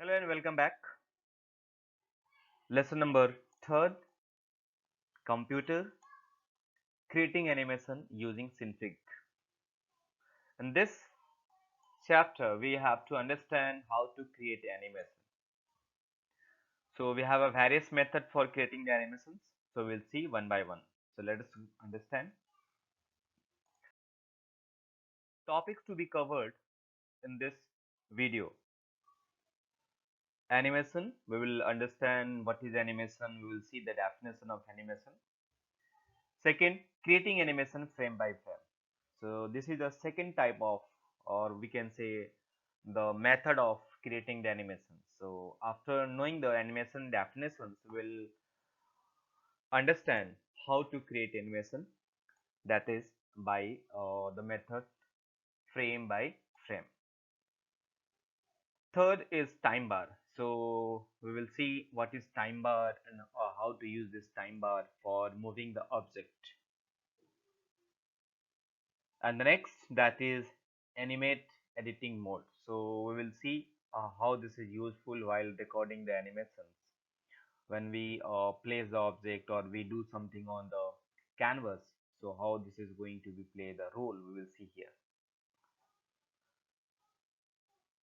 Hello and welcome back. Lesson number third, computer creating animation using Synfig. In this chapter, we have to understand how to create animation. So we have a various method for creating the animations. So we'll see one by one. So let us understand topics to be covered in this video. Animation, we will understand what is animation. We will see the definition of animation. Second, creating animation frame by frame. So this is the second type of, or we can say the method of creating the animation. So after knowing the animation definitions, we'll understand how to create animation, that is by the method frame by frame. Third is time bar. So we will see what is time bar and how to use this time bar for moving the object. And the next, that is animate editing mode. So we will see how this is useful while recording the animations when we place the object or we do something on the canvas. So how this is going to be play the role, we will see here.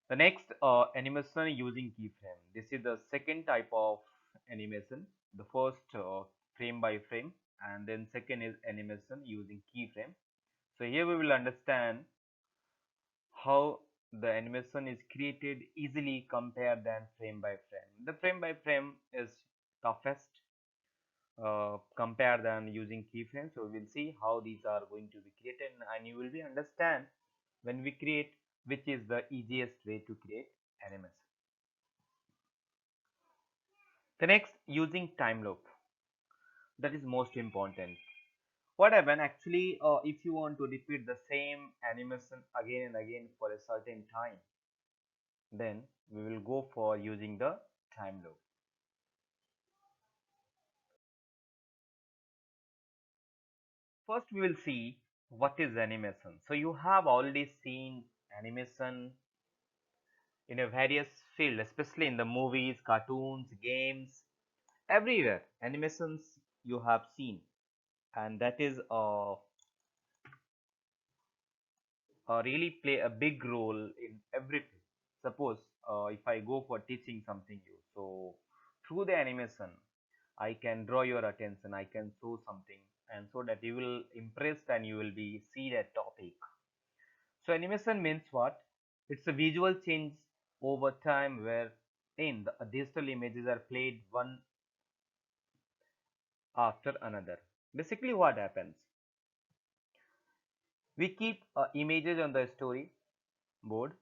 The next, animation using keyframe. This is the second type of animation. The first, frame by frame, and then second is animation using keyframe. So here we will understand how the animation is created easily compared than frame by frame. The frame by frame is toughest compared than using keyframes. So we will see how these are going to be created, and you will be understand when we create which is the easiest way to create animation. The next, using time loop, that is most important. What happen actually, if you want to repeat the same animation again and again for a certain time, then we will go for using the time loop. First, we will see what is animation. So you have already seen animation in a various field, especially in the movies, cartoons, games, everywhere. Animations you have seen, and that is really play a big role in everything. Suppose if I go for teaching something you, so through the animation, I can draw your attention, I can show something, and so that you will impressed and you will be see that topic. So animation means what? It's a visual change over time where in the digital images are played one after another. Basically what happens? We keep images on the story board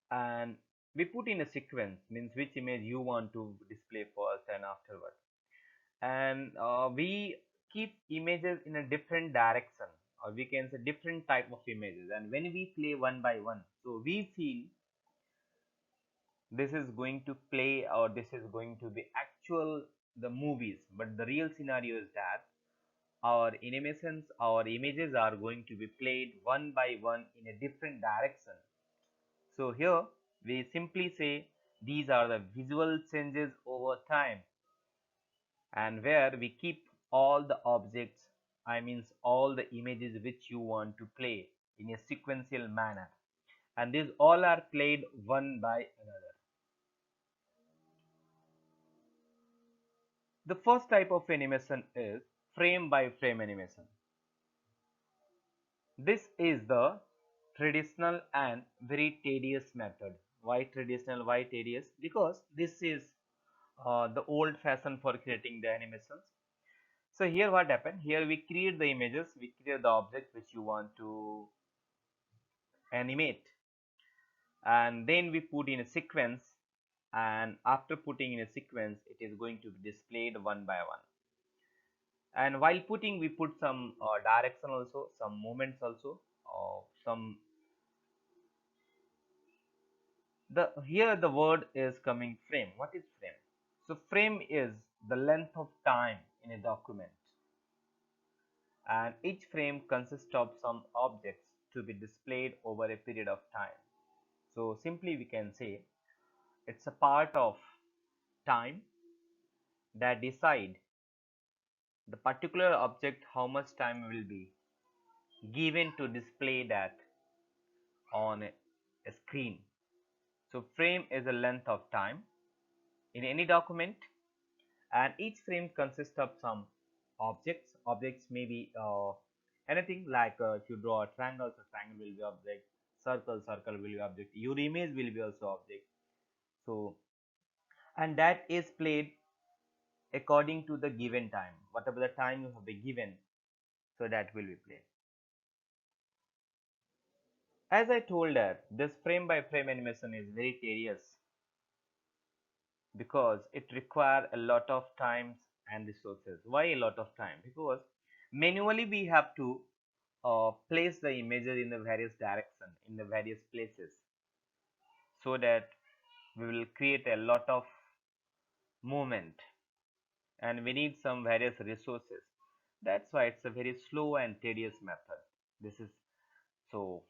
and we put in a sequence, means which image you want to display first and afterward. And we keep images in a different direction, or we can say different type of images, and when we play one by one, so we feel this is going to play or this is going to be actual the movies, but the real scenario is that our animations, our images are going to be played one by one in a different direction. So here we simply say these are the visual changes over time, and where we keep all the objects, I means all the images which you want to play in a sequential manner, and these all are played one by another. The first type of animation is frame by frame animation. This is the traditional and very tedious method. Why traditional? Why tedious? Because this is the old fashion for creating the animations. So here what happened? Here we create the images, we create the object which you want to animate, and then we put in a sequence, and after putting in a sequence it is going to be displayed one by one. And while putting, we put some direction also, some movements also, some the here the word is coming frame. What is frame? So frame is the length of time in a document, and each frame consists of some objects to be displayed over a period of time. So simply we can say It's a part of time that decide the particular object how much time will be given to display that on a screen. So frame is a length of time in any document, and each frame consists of some objects. Objects may be anything like if you draw a triangle, so triangle will be object, circle will be object, your image will be also object. So and that is played according to the given time, whatever the time you have been given, so that will be played. As I told that this frame by frame animation is very tedious because it requires a lot of time and resources. Why a lot of time? Because manually we have to place the images in the various direction in the various places, so that we will create a lot of movement, and we need some various resources. That's why it's a very slow and tedious method. This is so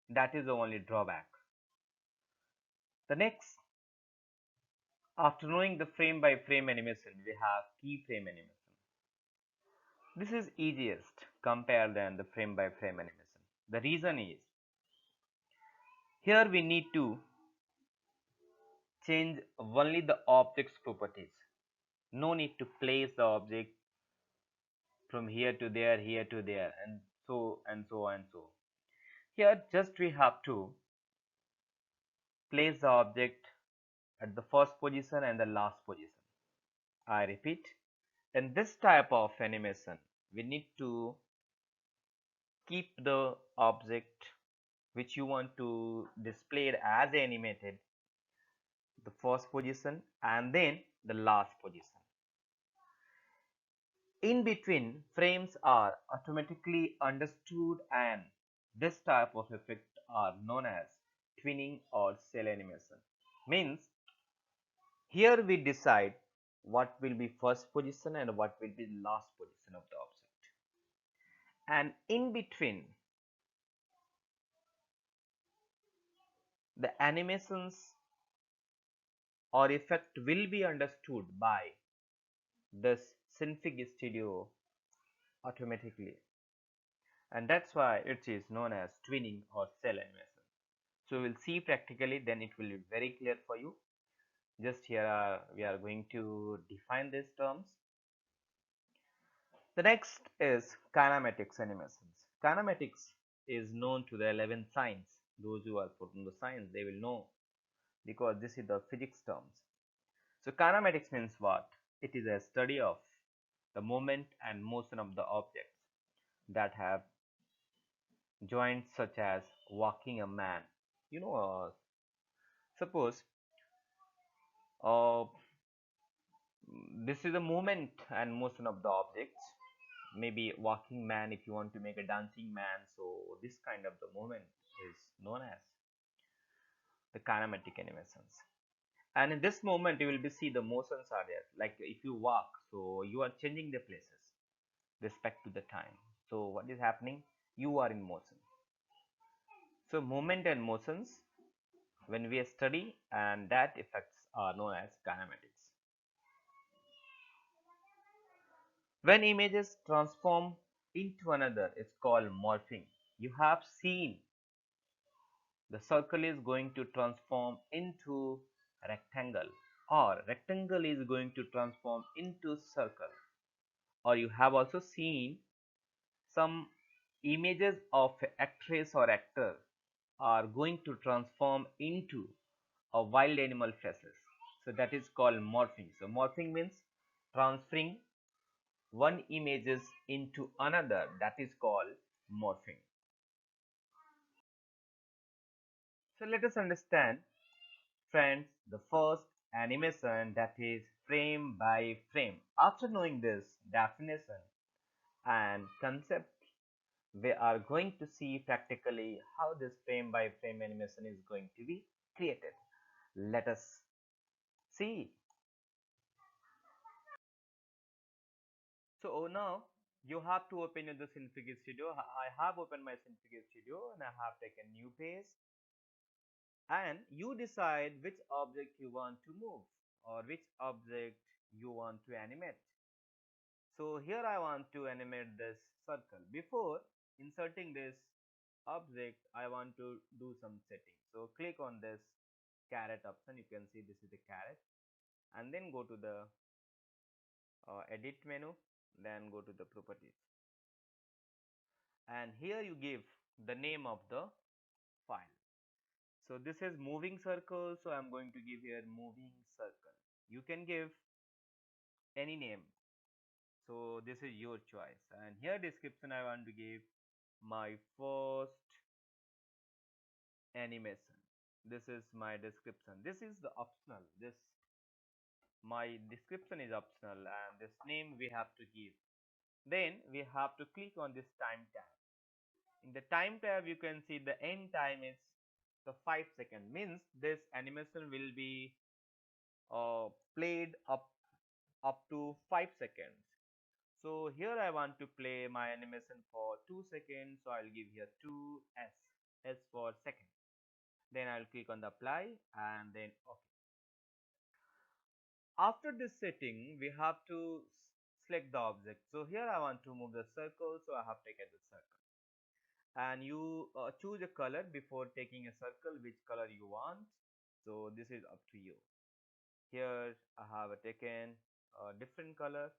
that is the only drawback. The next, after knowing the frame by frame animation, we have keyframe animation. This is easiest compared than the frame by frame animation. The reason is here we need to change only the object's properties. No need to place the object from here to there, and so and so and so. Here just we have to place the object at the first position and the last position. I repeat, in this type of animation, we need to keep the object which you want to display it as animated, the first position and then the last position. In between frames are automatically understood, and this type of effect are known as twinning or cell animation. Means here we decide what will be first position and what will be last position of the object, and in between the animations or effect will be understood by this Synfig Studio automatically, and that's why it is known as twinning or cell animation. So we'll see practically, then it will be very clear for you. Just here we are going to define these terms. The next is kinematics animations. Kinematics is known to the 11th science. Those who are put in the science, they will know because this is the physics terms. So kinematics means what? It is a study of the movement and motion of the objects that have joints, such as walking a man. You know, suppose uh, this is the movement and motion of the objects. Maybe walking man, if you want to make a dancing man, so this kind of the movement is known as the kinematic animations. And in this moment, you will be see the motions are there. Like if you walk, so you are changing the places respect to the time. So what is happening? You are in motion. So movement and motions when we study, and that effects are known as kinematics. When images transform into another, it's called morphing. You have seen the circle is going to transform into rectangle, or rectangle is going to transform into circle, or you have also seen some images of actress or actor are going to transform into a wild animal faces. So that is called morphing. So morphing means transferring one images into another, that is called morphing. So let us understand, friends, the first animation, that is frame by frame. After knowing this definition and concept, we are going to see practically how this frame by frame animation is going to be created. Let us see. So now you have to open the Synfig Studio. I have opened my Synfig Studio and I have taken new page. and you decide which object you want to move or which object you want to animate. So here I want to animate this circle. Before inserting this object, I want to do some setting. So click on this caret option. You can see this is the caret, and then go to the edit menu, then go to the properties, and here you give the name of the file. So this is moving circle, so I'm going to give here moving circle. You can give any name, so this is your choice. And here description I want to give my first animation. This is my description. This is the optional. This my description is optional, and this name we have to give. Then we have to click on this time tab. In the time tab, you can see the end time is the 5 second, means this animation will be played up to 5 seconds. So here I want to play my animation for 2 seconds, so I'll give here 2s, s for second. Then I'll click on the apply and then okay. After this setting, we have to select the object. So here I want to move the circle, so I have taken the circle. And you choose a color before taking a circle, which color you want. So this is up to you. Here I have taken a different color.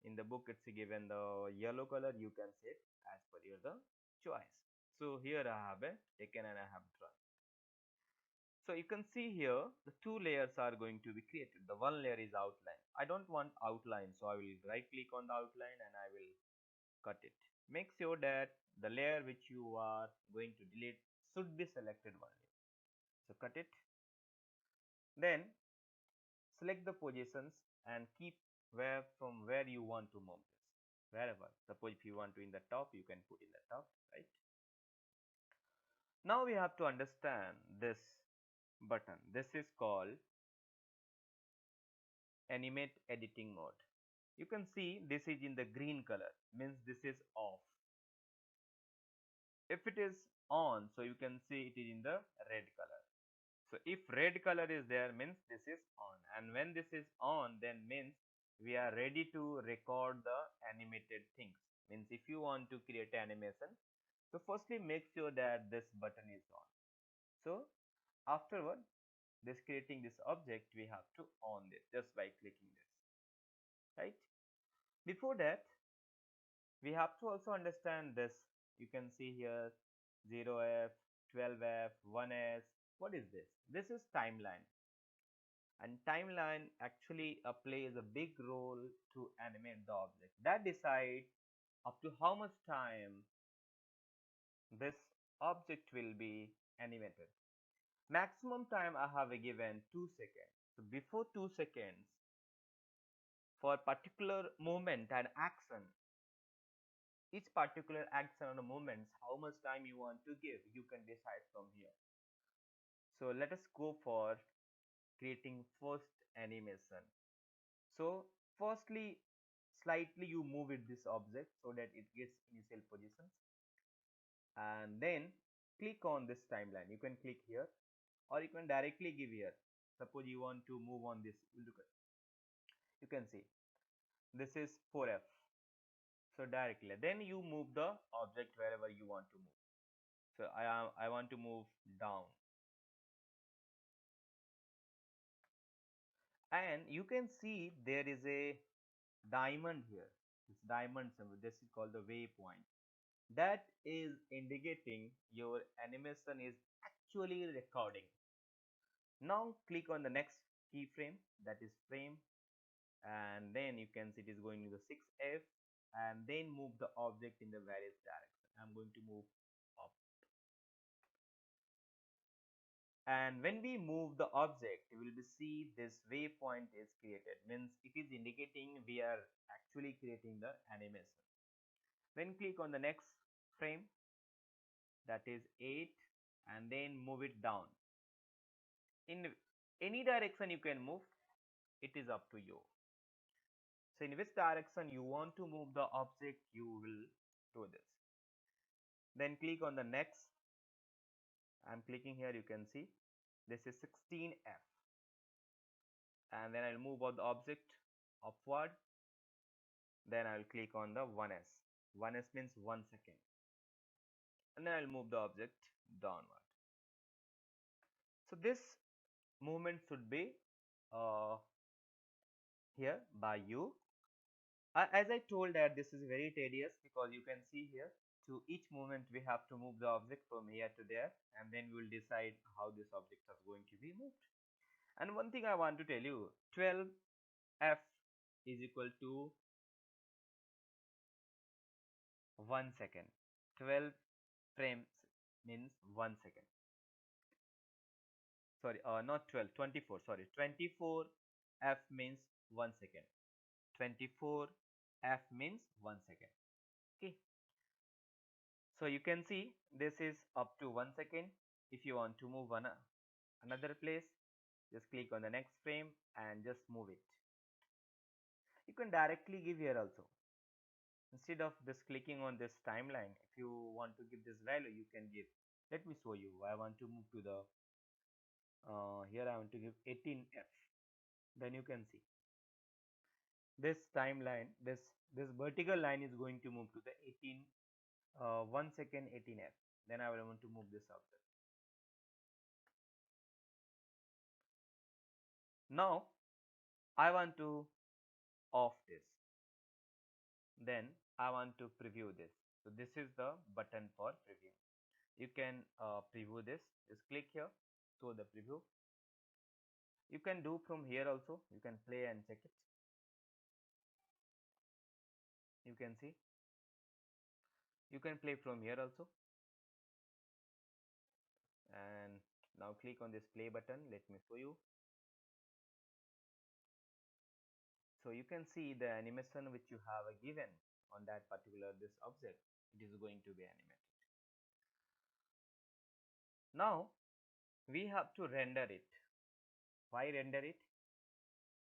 In the book it's given the yellow color. You can set as per your the choice. So here I have taken and I have drawn. So you can see here the two layers are going to be created. The one layer is outline. I don't want outline, so I will right click on the outline and I will cut it. Make sure that the layer which you are going to delete should be selected only. So cut it. Then select the positions and keep where you want to move this. Wherever. Suppose if you want to in the top, you can put in the top, right? Now we have to understand this button. This is called animate editing mode. You can see this is in the green color, means this is off. If it is on, so you can see it is in the red color. So if red color is there, means this is on, and when this is on, then means we are ready to record the animated things. Means if you want to create animation, so firstly make sure that this button is on. So afterward, this creating this object, we have to on this just by clicking this, right? Before that, we have to also understand this. You can see here 0f, 12f, 1s. What is this? This is timeline. And timeline actually plays a big role to animate the object. That decides up to how much time this object will be animated. Maximum time I have given 2 seconds. So before 2 seconds, for a particular movement and action, each particular action or movements, how much time you want to give, you can decide from here. So let us go for creating first animation. So firstly, slightly you move it this object so that it gets initial positions, and then click on this timeline. You can click here or you can directly give here. Suppose you want to move on this, look at, you can see this is 4f. So directly then you move the object wherever you want to move. So I want to move down, and you can see there is a diamond here. This diamond symbol, this is called the waypoint. That is indicating your animation is actually recording. Now click on the next keyframe, that is frame, and then you can see it is going to the 6f, and then move the object in the various direction. I'm going to move up, and when we move the object, we will see this waypoint is created, means it is indicating we are actually creating the animation. Then click on the next frame, that is 8, and then move it down. In any direction you can move, it is up to you. So in which direction you want to move the object, you will do this. Then click on the next. I'm clicking here, you can see. This is 16F. And then I'll move the object upward. Then I'll click on the 1S. 1S means 1 second. And then I'll move the object downward. So this movement should be uh, here by you. As I told that this is very tedious because you can see here to each movement we have to move the object from here to there, and then we will decide how this object is going to be moved. And one thing I want to tell you, 12F is equal to 1 second. 12 frames means 1 second. Sorry, not 12, 24. Sorry, 24F means 1 second. 24F means 1 second. Okay. So you can see this is up to 1 second. If you want to move another place, just click on the next frame and just move it. You can directly give here also. Instead of just clicking on this timeline, if you want to give this value, you can give. Let me show you. I want to move to the here I want to give 18F. Then you can see this timeline, this vertical line is going to move to the 1 second 18F. Then I will want to move this object. Now I want to off this. Then I want to preview this. So this is the button for preview. You can preview this. Just click here, show the preview. You can do from here also. You can play and check it. You can see. You can play from here also. And now click on this play button. Let me show you. So you can see the animation which you have given on that particular this object. It is going to be animated. Now we have to render it. Why render it?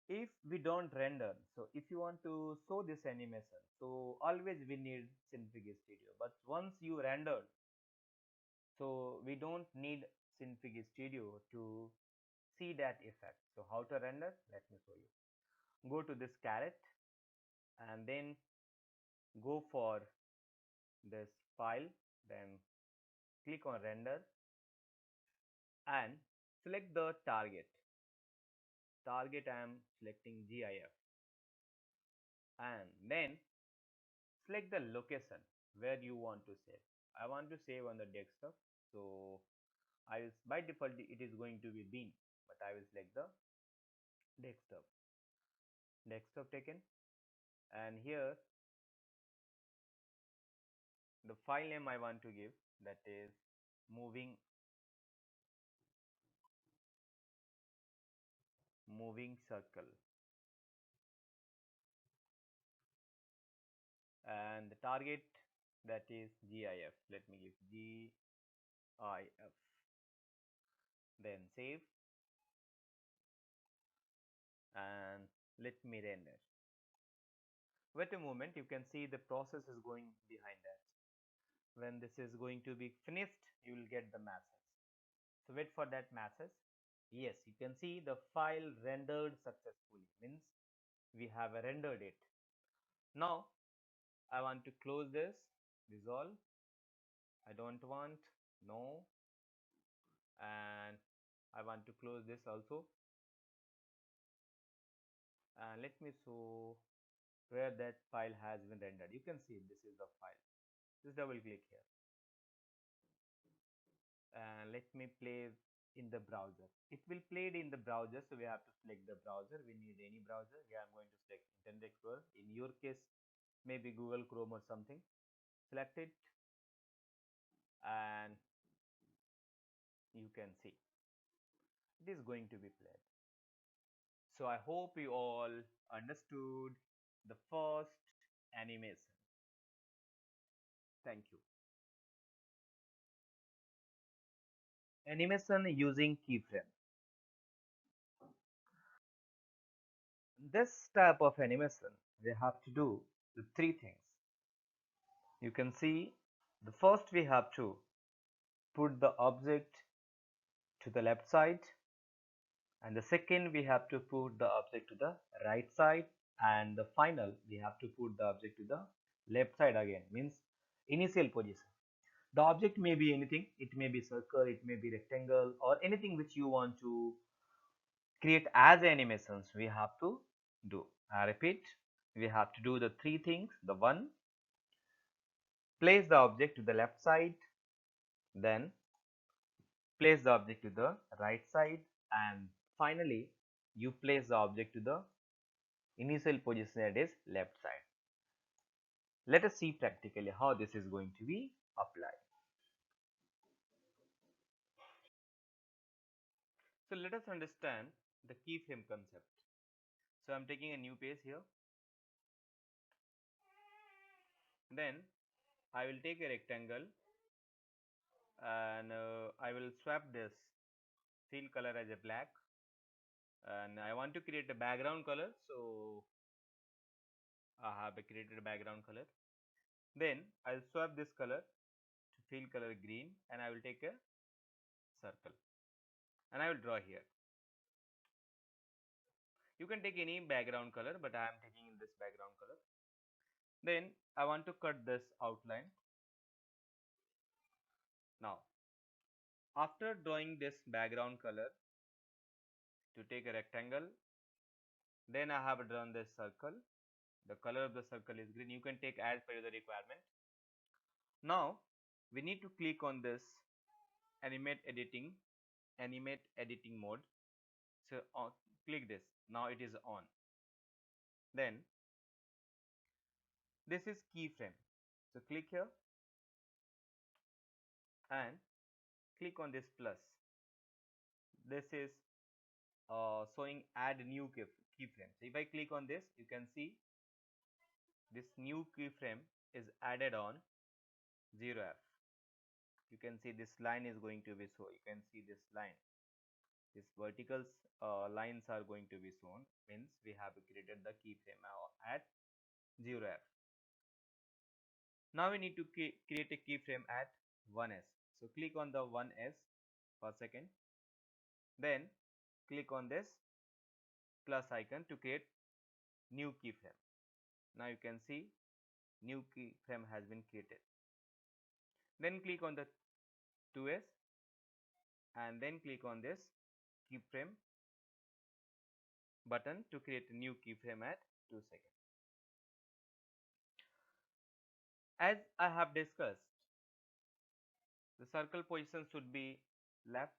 If we don't render, so if you want to show this animation, so always we need Synfig Studio. But once you rendered, so we don't need Synfig Studio to see that effect. So how to render? Let me show you. Go to this caret and then go for this file, then click on render and select the target. Target I am selecting GIF, and then select the location where you want to save. I want to save on the desktop, so I will, by default it is going to be bin, but I will select the desktop. Desktop taken, and here the file name I want to give, that is moving circle, and the target, that is GIF. Let me give GIF, then save and let me render. Wait a moment, you can see the process is going behind that. When this is going to be finished, you will get the message. So wait for that message. Yes, you can see the file rendered successfully, means we have rendered it. Now I want to close this, dissolve. I don't want, no, and I want to close this also. And let me show where that file has been rendered. You can see this is the file. Just double click here and let me play in the browser. It will play it in the browser, so we have to select the browser. We need any browser. Here I'm going to select Internet Explorer. In your case, maybe Google Chrome or something. Select it and you can see it is going to be played. So I hope you all understood the first animation. Thank you. Animation using keyframe. This type of animation we have to do the three things. You can see the first we have to put the object to the left side, and the second we have to put the object to the right side, and the final we have to put the object to the left side again, means initial position. The object may be anything, it may be circle, it may be rectangle, or anything which you want to create as animations we have to do. I repeat, we have to do the three things. The one, place the object to the left side, then place the object to the right side, and finally you place the object to the initial position, that is left side. Let us see practically how this is going to be applied. So let us understand the keyframe concept. So I am taking a new page here, then I will take a rectangle, and I will swap this fill color as a black, and I want to create a background color, so I have created a background color. Then I'll swap this color to fill color green, and I will take a circle and I will draw here. You can take any background color, but I am taking this background color. Then I want to cut this outline. Now after drawing this background color to take a rectangle, then I have drawn this circle. The color of the circle is green. You can take as per the requirement. Now we need to click on this animate editing mode. So click this. Now it is on. Then this is keyframe. So click here and click on this plus. This is showing add new keyframe. So if I click on this, you can see this new keyframe is added on 0f. You can see this line is going to be so. You can see this line. These vertical lines are going to be shown. Means we have created the keyframe at 0f. Now we need to create a keyframe at 1s. So click on the 1s per second. Then click on this plus icon to create new keyframe. Now you can see new keyframe has been created. Then click on the 2s and then click on this keyframe button to create a new keyframe at 2 seconds. As I have discussed, the circle position should be left,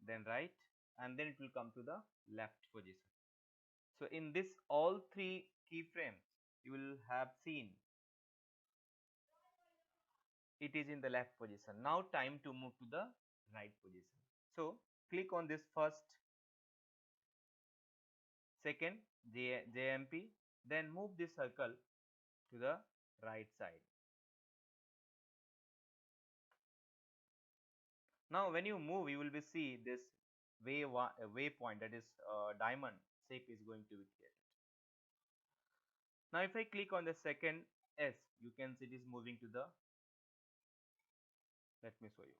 then right, and then it will come to the left position. So in this all three keyframes you will have seen it is in the left position. Now time to move to the right position. So click on this first, second JMP, then move this circle to the right side. Now when you move, you will be see this waypoint, that is diamond shape is going to be created. Now if I click on the second S, you can see it is moving to the, let me show you.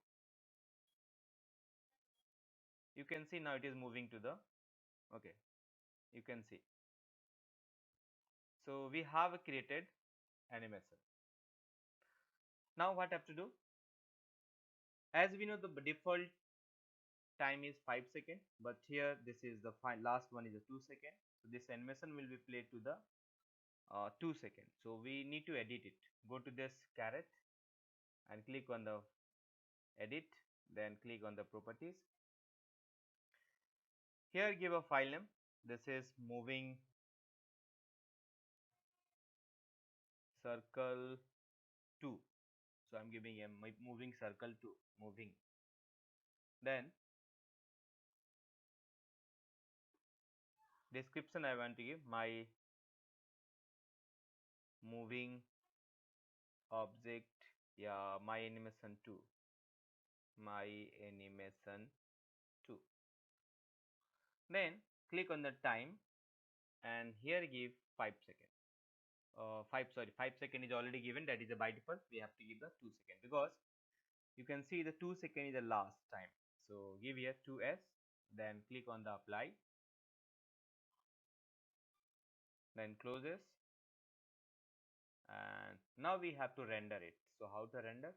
You can see now it is moving to the, okay, you can see. So we have created animation. Now what I have to do? As we know, the default time is 5 seconds, but here this is the last one is a 2 seconds. So this animation will be played to the 2 seconds. So we need to edit it. Go to this caret and click on the edit, then click on the properties. Here give a file name. This is moving circle 2. So I'm giving a moving circle 2, moving. Then description I want to give my moving object, yeah, my animation 2, my animation 2. Then click on the time and here give 5 seconds. 5 second is already given, that is a by default. We have to give the 2 second because you can see the 2 second is the last time. So give here 2s, then click on the apply. then close this, and now we have to render it. So how to render?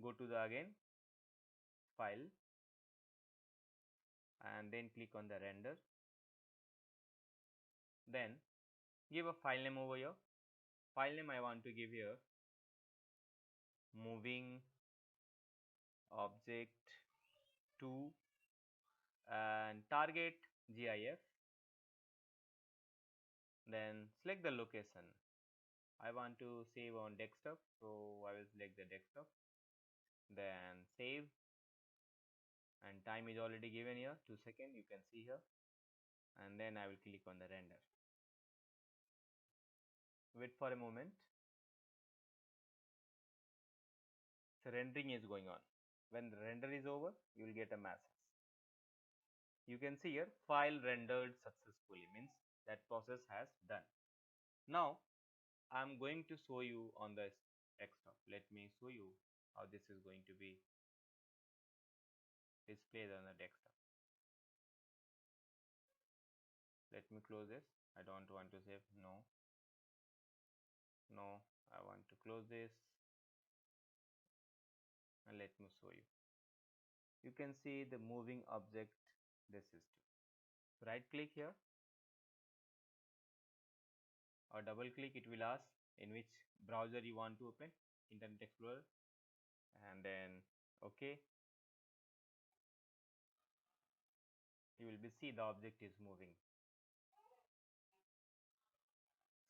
Go to the again file and then click on the render, then give a file name over here. File name I want to give here moving object 2 and target GIF, then select the location. I want to save on desktop, so I will select the desktop, then save, and time is already given here 2 seconds, you can see here, and then I will click on the render. Wait for a moment. So rendering is going on. When the render is over, you will get a message. You can see here file rendered successfully, means that process has done. Now I am going to show you on the desktop. Let me show you how this is going to be displayed on the desktop. Let me close this. I don't want to save. No, I want to close this, and let me show you. You can see the moving object. This is right click here or double click. It will ask in which browser you want to open, Internet Explorer, and then OK. You will be see the object is moving.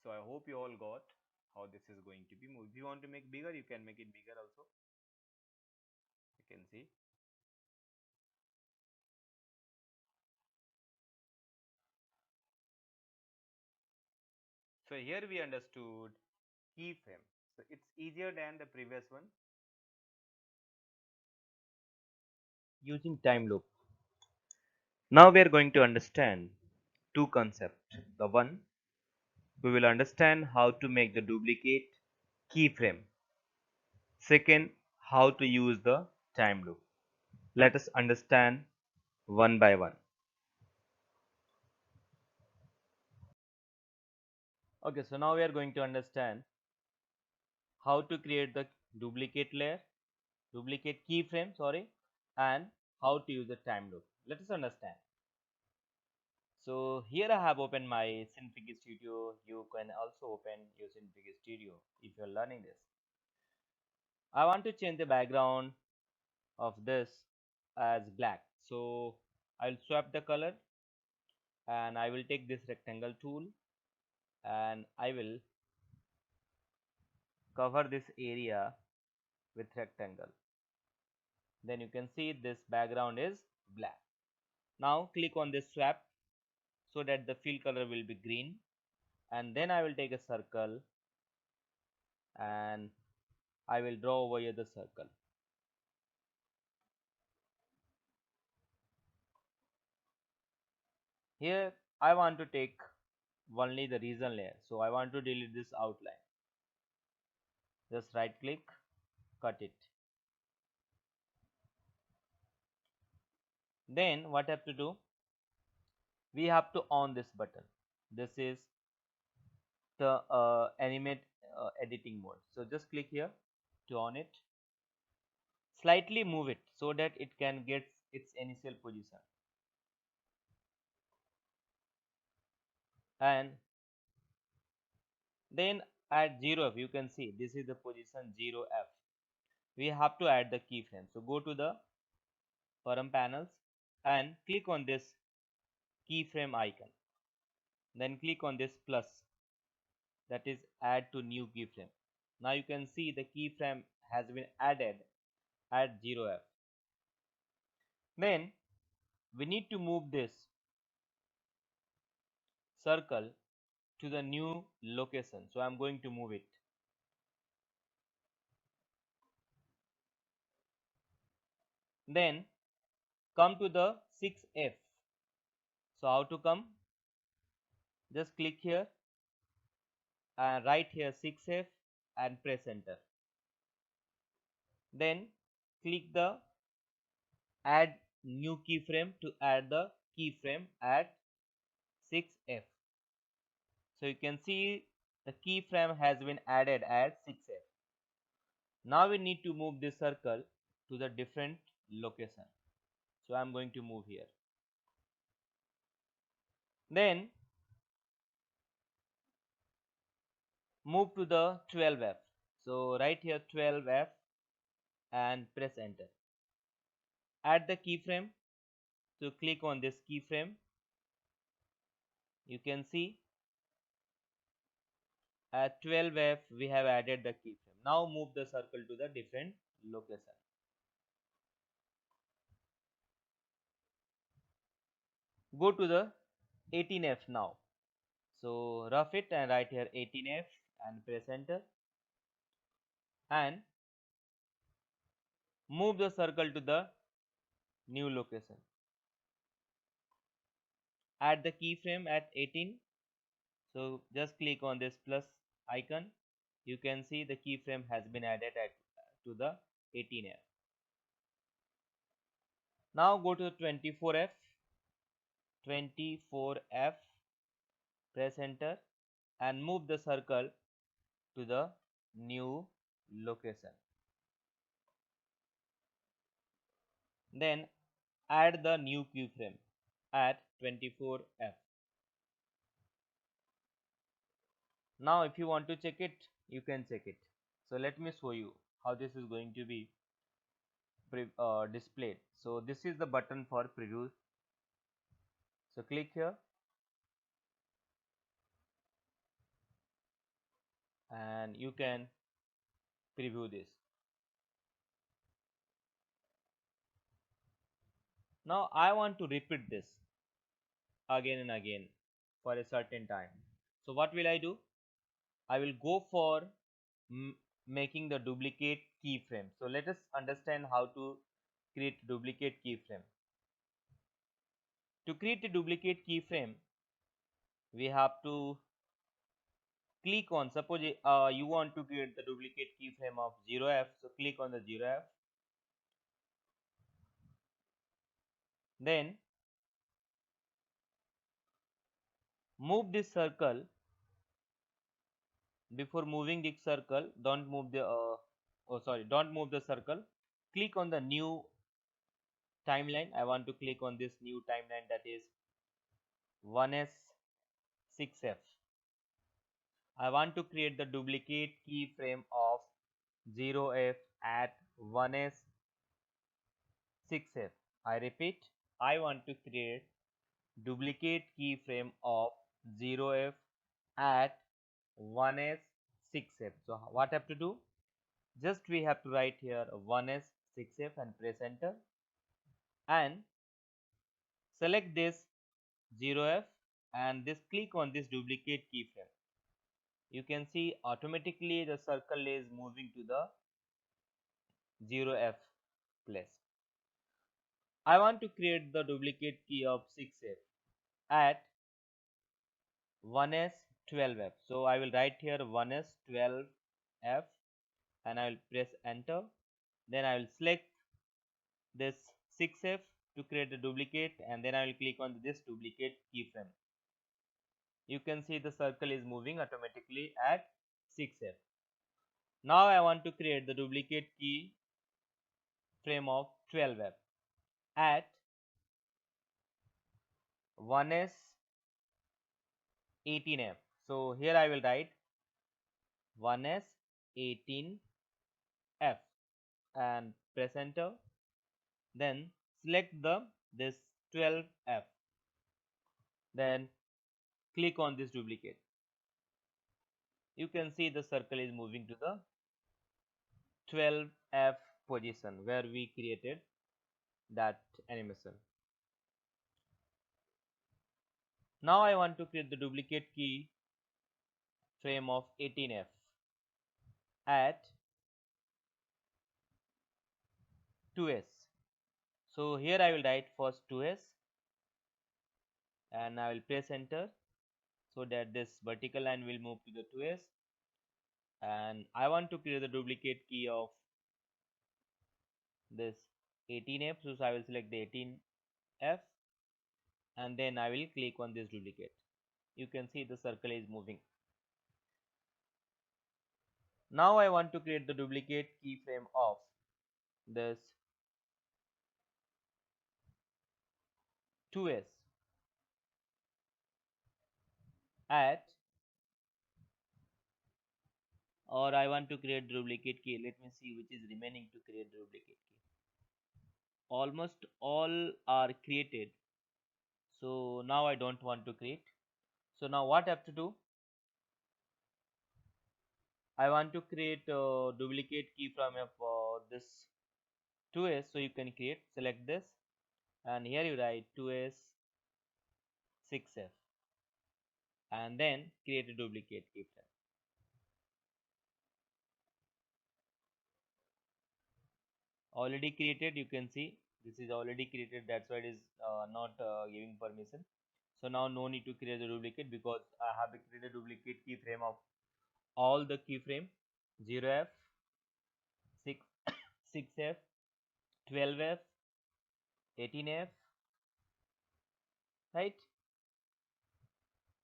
So I hope you all got how this is going to be moved. If you want to make bigger, you can make it bigger also. You can see. So here we understood keyframe. So it's easier than the previous one using time loop. Now we are going to understand two concepts. The one, we will understand how to make the duplicate keyframe. Second, how to use the time loop. Let us understand one by one. Okay, so now we are going to understand how to create the duplicate layer, duplicate keyframe, sorry, and how to use the time loop. Let us understand. So here I have opened my Synfig Studio. You can also open your Synfig Studio if you are learning this. I want to change the background of this as black. So I'll swap the color and I will take this rectangle tool and I will cover this area with rectangle. Then you can see this background is black. Now click on this swap so that the fill color will be green, and then I will take a circle and I will draw over here the circle. Here I want to take only the region layer, so I want to delete this outline. Just right click, cut it. Then what I have to do, we have to on this button. This is the animate editing mode. So just click here to on it. Slightly move it so that it can get its initial position, and then at 0f you can see this is the position 0f. We have to add the keyframe. So go to the param panels and click on this keyframe icon, then click on this plus, that is add to new keyframe. Now you can see the keyframe has been added at 0f. Then we need to move this circle to the new location, so I'm going to move it. Then come to the 6f. So how to come? Just click here and write here 6f and press enter. Then click the add new keyframe to add the keyframe at 6f. So you can see the keyframe has been added at 6F. Now we need to move this circle to the different location. So I'm going to move here. Then move to the 12F. So right here 12F and press enter. Add the keyframe. So click on this keyframe. You can see at 12F we have added the keyframe. Now move the circle to the different location. Go to the 18F now. So rough it and write here 18F and press enter and move the circle to the new location. Add the keyframe at 18. So just click on this plus icon. You can see the keyframe has been added to the 18F. Now go to the 24F. 24F, press enter and move the circle to the new location. Then add the new keyframe at 24F. Now if you want to check it, you can check it. So let me show you how this is going to be displayed. So this is the button for preview. So click here and you can preview this. Now I want to repeat this again and again for a certain time. So what will I do? I will go for making the duplicate keyframe. So let us understand how to create duplicate keyframe. To create a duplicate keyframe, we have to click on, suppose you want to create the duplicate keyframe of 0F, so click on the 0F. Then move this circle. Before moving the circle, don't move the don't move the circle. Click on the new timeline. I want to click on this new timeline, that is 1s6f. I want to create the duplicate keyframe of 0f at 1s6f. I repeat, I want to create duplicate keyframe of 0f at 1s6f. So what I have to do? Just we have to write here 1s6f and press enter and select this 0f and this click on this duplicate keyframe. You can see automatically the circle is moving to the 0f place. I want to create the duplicate key of 6f at 1s12f. So I will write here 1s12f and I will press enter. Then I will select this 6f to create the duplicate and then I will click on this duplicate keyframe. You can see the circle is moving automatically at 6f. Now I want to create the duplicate key frame of 12f at 1s18f. So here I will write 1s18f and press enter. Then select this 12f. Then click on this duplicate. You can see the circle is moving to the 12f position where we created that animation. Now I want to create the duplicate key frame of 18f at 2s. So here I will write first 2s and I will press enter so that this vertical line will move to the 2s, and I want to create the duplicate key of this 18f. So I will select the 18f and then I will click on this duplicate. You can see the circle is moving. Now I want to create the duplicate keyframe of this 2s at, or I want to create duplicate key. Let me see which is remaining to create the duplicate key. Almost all are created. So now I don't want to create. So now what I have to do? I want to create a duplicate keyframe of this 2s. So you can create, select this, and here you write 2s 6f and then create a duplicate keyframe. Already created, you can see this is already created, that's why it is not giving permission. So now no need to create a duplicate because I have created a duplicate keyframe of all the keyframe 0f 6 6f 12f 18f, right?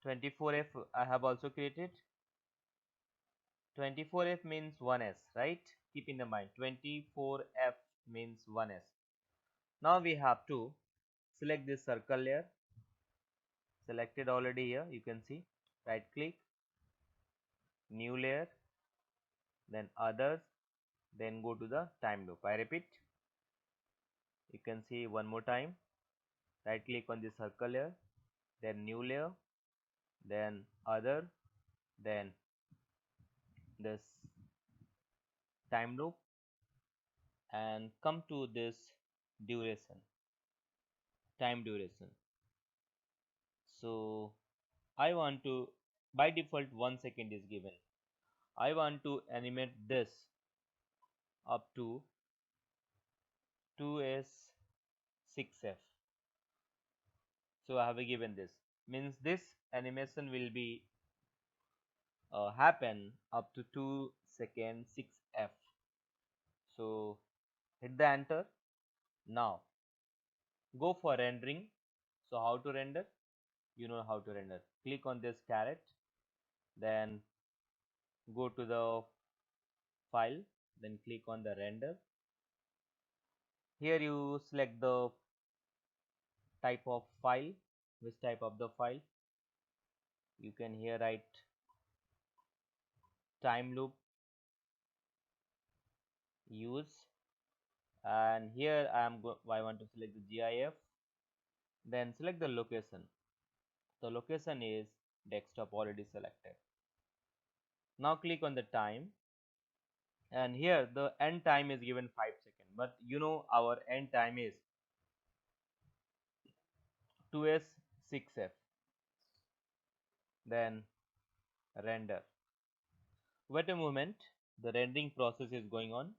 24f I have also created. 24f means 1s, right? Keep in the mind 24f means 1s. Now we have to select this circle layer, selected already here, you can see, right click, new layer, then others, then go to the time loop. I repeat, you can see one more time, right click on the circle layer, then new layer, then other, then this time loop, and come to this duration, time duration. So I want to, by default 1 second is given. I want to animate this up to 2s 6f. So I have given this, means this animation will be happen up to 2 second 6f. So hit the enter. Now go for rendering. So how to render? You know how to render. Click on this caret, then go to the file, then click on the render. Here you select the type of file, which type of the file. You can here write time loop use, and here I want to select the GIF, then select the location. The location is desktop already selected. Now click on the time, and here the end time is given 5 seconds, but you know our end time is 2s 6f. Then render. Wait a moment, the rendering process is going on.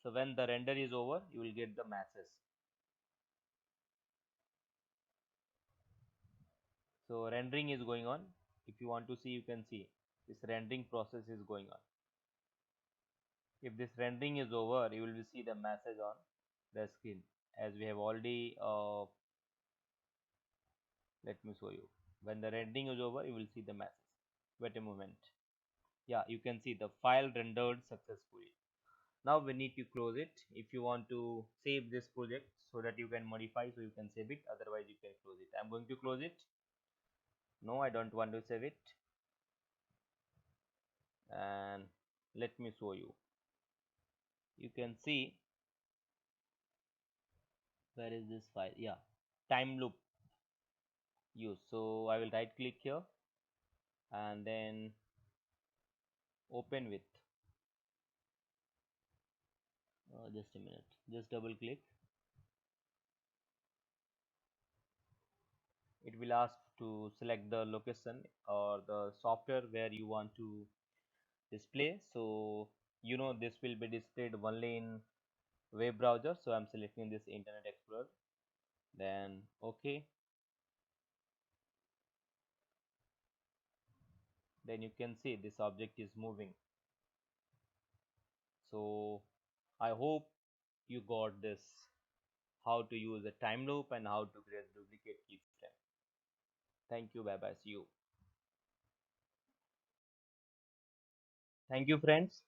So when the render is over, you will get the message. So rendering is going on. If you want to see, you can see this rendering process is going on. If this rendering is over, you will see the message on the screen, as we have already let me show you. When the rendering is over, you will see the message. Wait a moment. Yeah, you can see the file rendered successfully. Now we need to close it. If you want to save this project so that you can modify, so you can save it, otherwise you can close it. I'm going to close it. No, I don't want to save it. And let me show you. You can see, where is this file? Yeah, time loop use. So I will right click here and then open with, just a minute, just double click. It will ask to select the location or the software where you want to display. So you know this will be displayed only in web browser, so I'm selecting this Internet Explorer, then okay. Then you can see this object is moving. So I hope you got this, how to use a time loop and how to create duplicate keyframe. Thank you. Bye bye. See you. Thank you, friends.